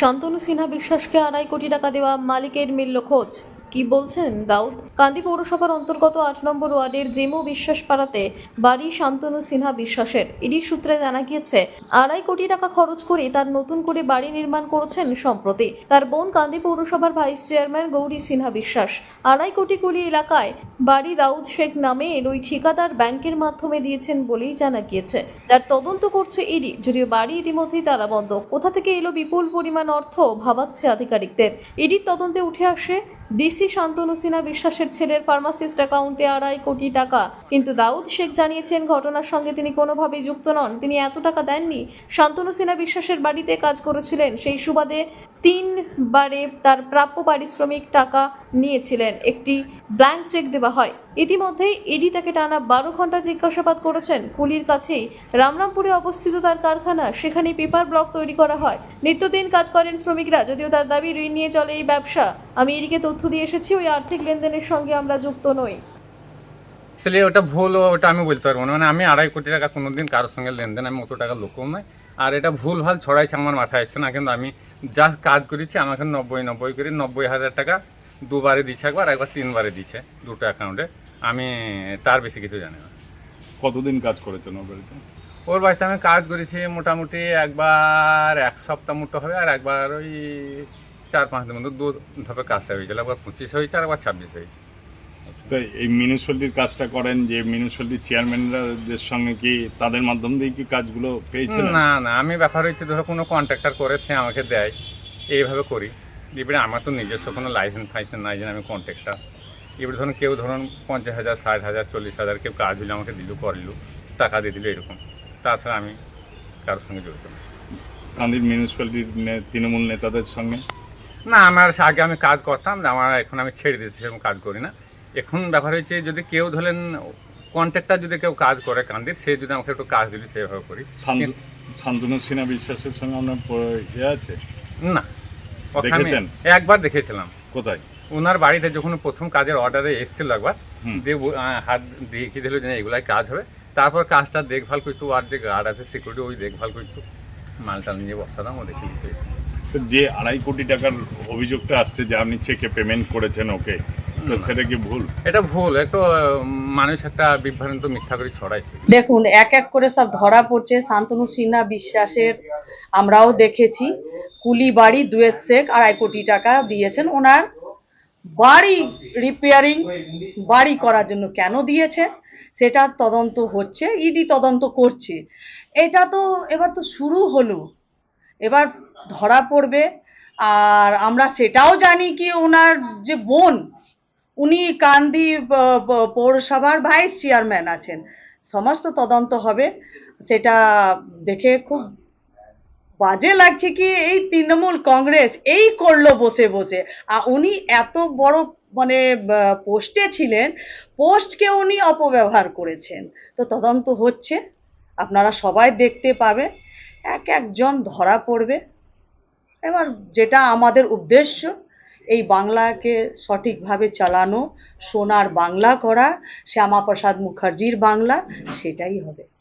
শান্তনু সিনহা বিশ্বাসকে 2.5 কোটি টাকা দেওয়া মালিকের মিলল খোঁজ। কি বলছেন দাউদ? কান্দি পৌরসভার অন্তর্গত 8 নম্বর ওয়ার্ডের জেমো বিশ্বাস পাড়াতে বাড়ি শান্তনু সিনহা বিশ্বাসের। ইডি সূত্রে জানা গিয়েছে 2.5 কোটি টাকা খরচ করে তার নতুন করে বাড়ি নির্মাণ করেছেন সম্প্রতি তার বোন কান্দি পৌরসভার ভাইস চেয়ারম্যান গৌরী সিনহা বিশ্বাস। 2.5 কোটি কুলি এলাকায় বাড়ি দাউদ শেখ নামের ওই ঠিকাদার ব্যাংকের মাধ্যমে দিয়েছেন বলেই জানা গিয়েছে। যার তদন্ত করছে ইডি। যদিও বাড়ি ইতিমধ্যেই তালাবন্ধ। কোথা থেকে এলো বিপুল পরিমাণ অর্থ ভাবাচ্ছে আধিকারিকদের। ইডির তদন্তে উঠে আসে ডিসি শান্তনু সিনহা বিশ্বাসের ছেলের ফার্মাসিস্ট অ্যাকাউন্টে 2.5 কোটি টাকা। কিন্তু দাউদ শেখ জানিয়েছেন ঘটনার সঙ্গে তিনি কোনোভাবেই যুক্ত নন, তিনি এত টাকা দেননি। শান্তনু সিনহা বিশ্বাসের বাড়িতে কাজ করেছিলেন, সেই সুবাদে 3 বারে তার প্রাপ্য পারিশ্রমিক টাকা নিয়েছিলেন। একটি ব্ল্যাঙ্ক চেক দেওয়া হয়। ইতিমধ্যেই ইডি তাকে টানা 12 ঘন্টা জিজ্ঞাসাবাদ করেছেন। কুলির কাছেই রামরামপুরে অবস্থিত তার কারখানা, সেখানে পেপার ব্লক তৈরি করা হয়। নিত্যদিন কাজ করেন শ্রমিকরা। যদিও তার দাবি ঋণ নিয়ে চলে এই ব্যবসা। আমি এদিকে তথ্য দিয়ে এসেছি, ওই আর্থিক লেনদেনের সঙ্গে আমরা যুক্ত নই। আসলে ওটা ভুল, ওটা আমি বলতে পারবো না। মানে আমি 2.5 কোটি টাকা কোনোদিন কারোর সঙ্গে লেনদেন, আমি অত টাকা লোকও নয়। আর এটা ভুল ভাল ছড়াইছে আমার মাথায় আসছে না, কিন্তু আমি যা কাজ করেছি আমাকে 90 করে 90,000 টাকা দুবারে দিচ্ছে, একবার 3 বারে দিচ্ছে দুটো অ্যাকাউন্টে। আমি তার বেশি কিছু জানি না। কতদিন কাজ করেছেন ওর বাড়িতে? ওর বাড়িতে আমি কাজ করেছি মোটামুটি একবার 1 সপ্তাহ মতো হবে, আর একবার ওই 4-5 দিন মতো 2 ধাপে কাজটা হয়েছিল। একবার 25 হয়েছে আর একবার 26 হয়েছে। তো এই মিউনিসিপ্যালিটির কাজটা করেন, যে মিউনিসিপ্যালিটির চেয়ারম্যানদের সঙ্গে কি তাদের মাধ্যম দিয়ে কি কাজগুলো পেয়েছেন? না না, আমি ব্যাপার হচ্ছে ধরো কোনো কন্ট্রাক্টর করে সে আমাকে দেয়, এইভাবে করি। এবারে আমার তো নিজস্ব কোনো লাইসেন্স ফাইসেন্স নাই যে আমি কন্ট্রাক্টর। এবারে ধরুন কেউ ধরুন 50,000, 60,000, 40,000 কেউ কাজ হলে আমাকে দিল, করল, টাকা দিয়ে দিল, এরকম। তাছাড়া আমি কারোর সঙ্গে জড়িত না। কান্দির মিউনিসিপ্যালিটির তৃণমূল নেতাদের সঙ্গে? না, আমার আগে আমি কাজ করতাম, আমার এখন আমি ছেড়ে দিয়েছি, সেরকম কাজ করি না। এখন ব্যাপার হচ্ছে যদি কেউ ধরেন কন্ট্রাক্টর যদি কেউ কাজ করে কান্দির, সে যদি আমাকে একটু কাজ দিল, সেভাবে করি। শান্তনু সিনহা বিশ্বাসের সঙ্গে আপনার ইয়ে আছে? না, দেখেছেন? একবার দেখেছিলাম। কোথায়? ওনার বাড়িতে যখন প্রথম কাজের অর্ডারে এসেছিল একবার, দিয়ে হাত দেখিয়ে দিল যে এগুলাই কাজ হবে। তারপর কাজটা দেখভাল করতো, আর যে গার্ড আছে সিকিউরিটি, ওই দেখভাল করতো, মালটাল নিয়ে বসাতাম, ও দেখে দিতে। তো যে 2.5 কোটি টাকার অভিযোগটা আসছে যে আপনি চেকে পেমেন্ট করেছেন ওকে, তো সেটা কি ভুল? এটা ভুল, একটু মানুষ একটা বিভ্রান্ত মিথ্যা করে ছড়াইছে। দেখুন, এক এক করে সব ধরা পড়ছে। শান্তনু সিনহা বিশ্বাসের আমরাও দেখেছি, কুলি বাড়ি দুয়েত শেখ 2.5 কোটি টাকা দিয়েছেন ওনার বাড়ি রিপেয়ারিং, বাড়ি করার জন্য। কেন দিয়েছে সেটার তদন্ত হচ্ছে, ইডি তদন্ত করছে। এটা তো এবার তো শুরু হলো, এবার ধরা পড়বে। আর আমরা সেটাও জানি কি ওনার যে বোন, উনি কান্দি পৌরসভার ভাইস চেয়ারম্যান আছেন। সমস্ত তদন্ত হবে। সেটা দেখে খুব বাজে লাগছে কি এই তৃণমূল কংগ্রেস এই করলো বসে বসে। উনি এত বড় মানে পোস্টে ছিলেন, পোস্টকে উনি অপব্যবহার করেছেন। তো তদন্ত হচ্ছে, আপনারা সবাই দেখতে পাবেন, এক একজন ধরা পড়বে। এবার যেটা আমাদের উদ্দেশ্য, এই বাংলাকে সঠিকভাবে চালানো, সোনার বাংলা করা, শ্যামাপ্রসাদ মুখার্জির বাংলা, সেটাই হবে।